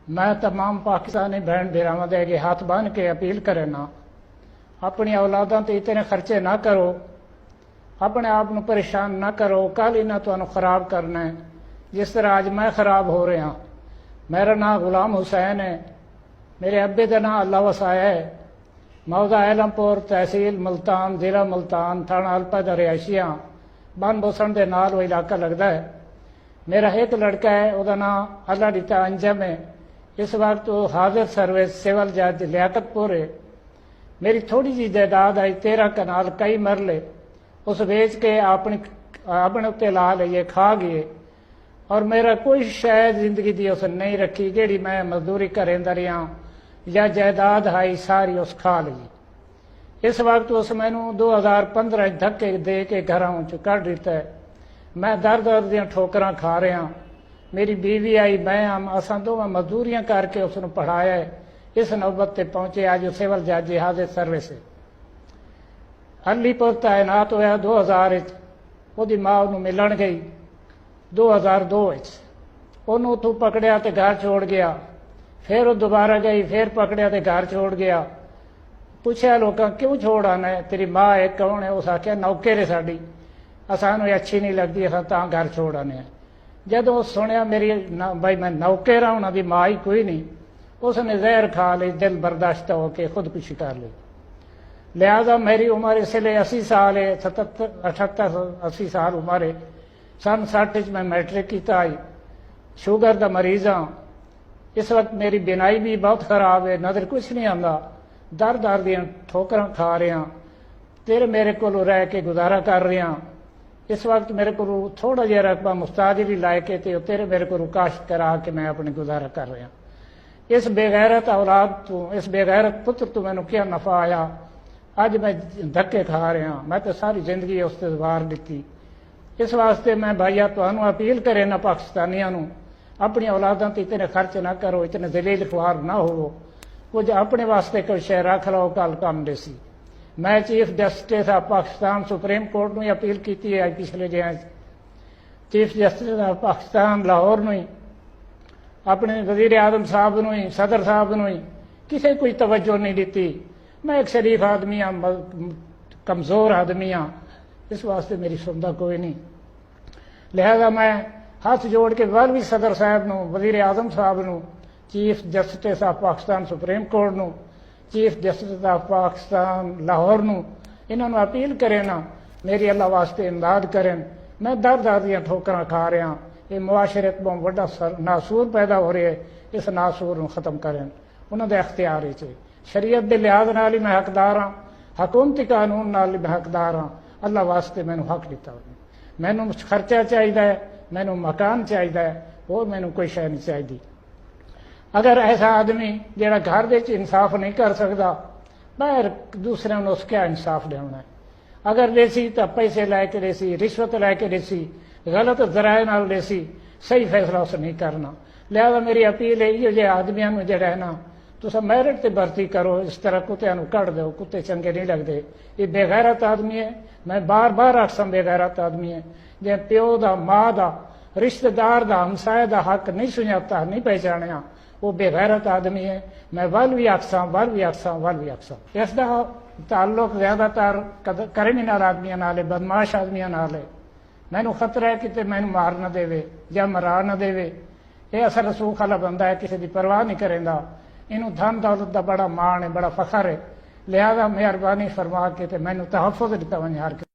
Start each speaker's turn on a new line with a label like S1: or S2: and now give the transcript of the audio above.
S1: मैं तमाम पाकिस्तानी बहन भरावां दे अगे हाथ बन के अपील करना, अपनी औलादां ते इतने खर्चे ना करो, अपने आप को परेशान ना करो। कल इन्हें तुहानू खराब करना है जिस तरह अज मैं खराब हो रहा। मेरा नाम गुलाम हुसैन है, मेरे अब्बे का नाम अल्लाह वसाया है। मौजा आलमपुर, तहसील मुल्तान, जिला मुल्तान, थाना अलपा दा रिहायशियां बन बोसन के नाल वो इलाका लगता है। मेरा एक लड़का है, वह नाम अल्लाह दिता अंजम है। इस वक्त वो हाजिर सर्विस सिविल जज लियाकतपुर है। मेरी थोड़ी जी जायदाद आई 13 कनाल कई मरले, उस बेच के अपने उत्ते ला लिए, खा गए। और मेरा कोई शायद जिंदगी दी उस नहीं रखी जेड़ी मैं मजदूरी करेंदा रहा या जायदाद हाई सारी उस खा ली। इस वक्त उस मैनू 2015 धक्के दे के घरों च कढ़ दिता है। मैं दर दर दियां ठोकरां खा रहा। मेरी बीवी आई, मैं आम, असां दोवें मजदूरियां करके उसनू पढ़ाया है। इस नौबत ते पहुंचे अज सिविल जज हाजिर सर्विस अलीपुर तैनात होया 2000 ਉਹਦੀ मां ਉਹਨੂੰ मिलन गई 2002 ਉਹਨੂੰ ਉੱਥੋਂ पकड़िया तो घर छोड़ गया। फिर वो दोबारा गई, फिर पकड़िया तो घर छोड़ गया। पूछा लोगों क्यों छोड़ आना है, तेरी माँ है कौन है? उस आख्या नौकर है साड़ी, असानू अच्छी नहीं लगती, असा तां घर छोड़ आने। जदों सुनिया मेरी भाई मैं नौकर हाँ, उन्होंने माँ ही कोई नहीं, उसने जहर खा ली, दिल बर्दाश्त होकर खुदकुशी कर ली। लिहाजा मेरी उम्र इसलिए 80 साल है, 77 78 80 साल उम्र है। सन 60 मैं मैट्रिक किया आई, शुगर का मरीज हाँ। इस वक्त मेरी बिनाई भी बहुत खराब है, नज़र कुछ नहीं आता, दर दर दियां ठोकरां खा रहा। तेरे मेरे को रह के गुजारा कर रहा। इस वक्त मेरे को थोड़ा जहा रकबा मुस्ताजिरी ला के तेरे मेरे को काश्त करा के मैं अपने गुजारा कर रहा। इस बेगैरत औलाद तो, इस बेगैरत पुत्र तो मैनू क्या नफा आया? अज मैं धक्के खा रहा, मैं तो सारी जिंदगी उस वार दी। इस वास्ते मैं भाईया तुहानू अपील करे ना पाकिस्तानियों नू, अपनी औलादों ते इतने खर्च ना करो, इतने दलील खुआर ना हो। कुछ अपने वास्ते कोई शय रख लो, कल काम देसी। मैं chief justice of Pakistan supreme court में अपील की है पिछले दिनों। Chief justice of Pakistan Lahore में अपने वजीर आजम साहब नू ही, सदर साहब नू ही किसी कोई तवज्जो नहीं दी। मैं एक शरीफ आदमी हाँ, कमज़ोर आदमी हाँ, इस वास्ते मेरी सुनता कोई नहीं। लिहाजा मैं हाथ जोड़ के वल भी सदर साहब नू, वजीर आजम साहब नू, chief justice of Pakistan supreme court नू, chief justice of Pakistan Lahore नू, इन्होंने अपील करें ना मेरी अल्लाह वास्ते इमदाद करें। मैं दर दर दियां ठोकरां खा रहा, ये मुआशरे बहुत बड़ा नासूर पैदा हो रहा है। इस नासूर नू खत्म करें, उन्होंने अख्तियार शरीयत के लिहाज नाल ही मैं हकदार हाँ, हुकूमती कानून नाल ही मैं हकदार हाँ। अल्लाह वास्ते मैनू हक दिता, मैनू खर्चा चाहिए, मैनू मकान चाहिए, और मैनू कोई शय नहीं चाहिए। अगर ऐसा आदमी जिहड़ा घर दे इंसाफ नहीं कर सकता, बाहर दूसरे को उस क्या इंसाफ देना है? अगर देसी तो पैसे लैके देसी, रिश्वत लैके देसी, गलत जराए नाल देसी, सही फैसला उस नहीं करना। लिहाजा मेरी अपील है ये आदमियों को जो है ना, तुम मैरिट से भर्ती करो, इस तरह कुत्तियां कढ़ दो, कुत्ते चंगे नहीं लगते। ये बेगैरत आदमी है, मैं बार बार आखसा बेगैरत आदमी है, जे प्यो का, माँ का, रिश्तेदार का, हमसाए का हक नहीं सुझाता, नहीं पहचानिया, वो बेगैरत आदमी है। मैं वल भी आखसा, वल भी आखसा, वल भी आखसा। इसका ताल्लुक ज्यादातर क्रिमिनल आदमियों नाल, बदमाश आदमियों नाल है। मैनू खतरा है कि मैनू मार न देवे या मरा न देवे। ये असल रसूख वाला बंदा है, किसी की परवाह नहीं करेंदा। इनू धन दौलत का बड़ा मान है, बड़ा फखर है। लिहाजा मेहरबानी फरमा के मैनू तहफ़ुज़ दिता वञे हर